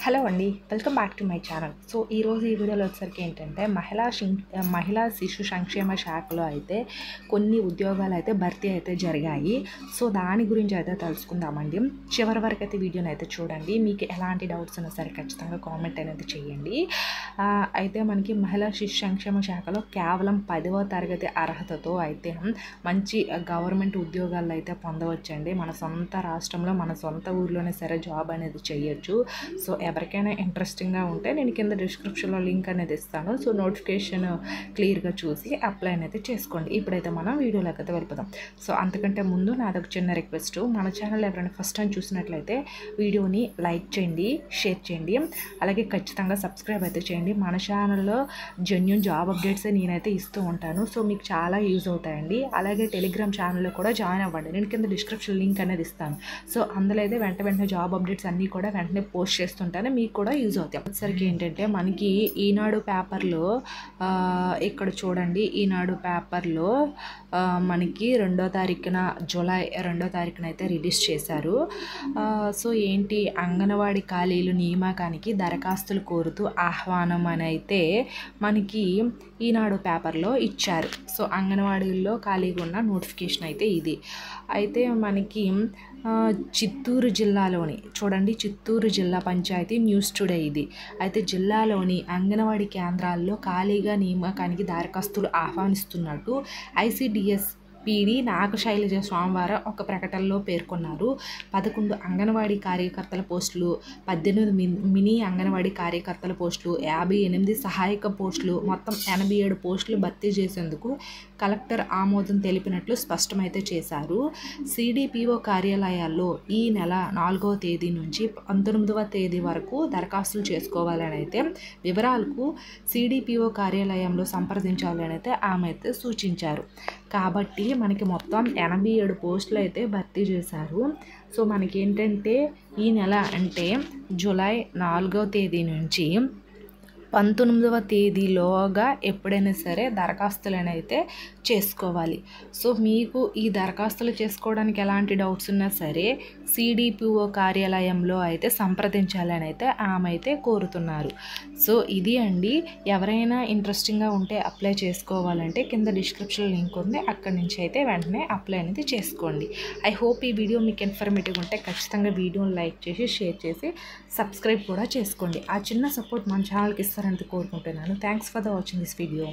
Hello అండి, welcome back to my channel. So ఈరోజు ఈ వీడియోలో వచ్చేసరికి ఏంటంటే మహిళా శిశు సంక్షేమ శాఖలో అయితే కొన్ని ఉద్యోగాలు అయితే భర్తీ అయితే జరిగాయి. సో దాని గురించి అయితే తెలుసుకుందామండి. చివరి వరకు అయితే వీడియోని అయితే చూడండి. మీకు ఎలాంటి డౌట్స్ ఉన్నా సరే ఖచ్చితంగా కామెంట్ అనేది చేయండి. అయితే మనకి మహిళా శిశు సంక్షేమ శాఖలో కేవలం 10వ తరగతి అర్హతతో అయితే మంచి గవర్నమెంట్ ఉద్యోగాలు అయితే పొందవచ్చండి. మన సొంత రాష్ట్రంలో మన సొంత ఊర్లోనే సరే జాబ్ అనేది చేయొచ్చు. సో ఎవరికైనా ఇంట్రెస్టింగ్గా ఉంటే నేను కింద డిస్క్రిప్షన్లో లింక్ అనేది ఇస్తాను. సో నోటిఫికేషన్ క్లియర్గా చూసి అప్లై అనేది చేసుకోండి. ఇప్పుడైతే మనం వీడియోలోకి అయితే వెళ్ళిపోదాం. సో అంతకంటే ముందు నాదొక చిన్న రిక్వెస్ట్, మన ఛానల్ ఎవరైనా ఫస్ట్ టైం చూసినట్లయితే వీడియోని లైక్ చేయండి, షేర్ చేయండి, అలాగే ఖచ్చితంగా సబ్స్క్రైబ్ అయితే చేయండి. మన ఛానల్లో జెన్యూన్ జాబ్ అప్డేట్స్ నేనైతే ఇస్తూ ఉంటాను. సో మీకు చాలా యూజ్ అవుతాయండి. అలాగే టెలిగ్రామ్ ఛానల్లో కూడా జాయిన్ అవ్వండి. నేను కింద డిస్క్రిప్షన్ లింక్ అనేది ఇస్తాను. సో అందులో అయితే వెంటనే జాబ్ అప్డేట్స్ అన్నీ కూడా వెంటనే పోస్ట్ చేస్తుంటాను, మీకు కూడా యూజ్ అవుతాయి. వచ్చేసరికి ఏంటంటే మనకి ఈనాడు పేపర్లో ఇక్కడ చూడండి, ఈనాడు పేపర్లో మనకి జూలై 2వ తారీఖున అయితే రిలీజ్ చేశారు. సో ఏంటి, అంగన్వాడీ ఖాళీలు నియామకానికి దరఖాస్తులు కోరుతూ ఆహ్వానం అని అయితే మనకి ఈనాడు పేపర్లో ఇచ్చారు. సో అంగన్వాడీల్లో ఖాళీగా ఉన్న నోటిఫికేషన్ అయితే ఇది. అయితే మనకి చిత్తూరు జిల్లాలోని చూడండి, చిత్తూరు జిల్లా పంచాయతీ న్యూస్ టుడే ఇది. అయితే జిల్లాలోని అంగన్వాడీ కేంద్రాల్లో ఖాళీగా నియామకానికి దరఖాస్తులు ఆహ్వానిస్తున్నట్టు ఐసిడిఎస్ పీడి నాగశైలజ సోమవారం ఒక ప్రకటనలో పేర్కొన్నారు. 11 అంగన్వాడీ కార్యకర్తల పోస్టులు, 18 మినీ అంగన్వాడీ కార్యకర్తల పోస్టులు, 58 సహాయక పోస్టులు, మొత్తం 87 పోస్టులు భర్తీ చేసేందుకు కలెక్టర్ ఆమోదం తెలిపినట్లు స్పష్టమైతే చేశారు. సిడిపిఓ కార్యాలయాల్లో ఈ నెల 4వ తేదీ నుంచి 19వ తేదీ వరకు దరఖాస్తులు చేసుకోవాలని అయితే వివరాలకు సిడిపిఓ కార్యాలయంలో సంప్రదించాలని అయితే ఆమె అయితే సూచించారు. కాబట్టి మనకి మొత్తం 87 పోస్టులు అయితే భర్తీ చేశారు. సో మనకి ఏంటంటే ఈ నెల అంటే జూలై 4వ తేదీ నుంచి 19వ తేదీలోగా ఎప్పుడైనా సరే దరఖాస్తులను అయితే చేసుకోవాలి. సో మీకు ఈ దరఖాస్తులు చేసుకోవడానికి ఎలాంటి డౌట్స్ ఉన్నా సరే సిడిపిఓ కార్యాలయంలో అయితే సంప్రదించాలని అయితే ఆమె అయితే కోరుతున్నారు. సో ఇది అండి. ఎవరైనా ఇంట్రెస్టింగ్గా ఉంటే అప్లై చేసుకోవాలంటే కింద డిస్క్రిప్షన్ లింక్ ఉంది, అక్కడి నుంచి అయితే వెంటనే అప్లై అనేది చేసుకోండి. ఐ హోప్ ఈ వీడియో మీకు ఇన్ఫర్మేటివ్గా ఉంటే ఖచ్చితంగా వీడియోని లైక్ చేసి షేర్ చేసి సబ్స్క్రైబ్ కూడా చేసుకోండి. ఆ చిన్న సపోర్ట్ మన ఛానల్కి ఇస్తారని కోరుకుంటున్నాను. Thanks for the watching this video.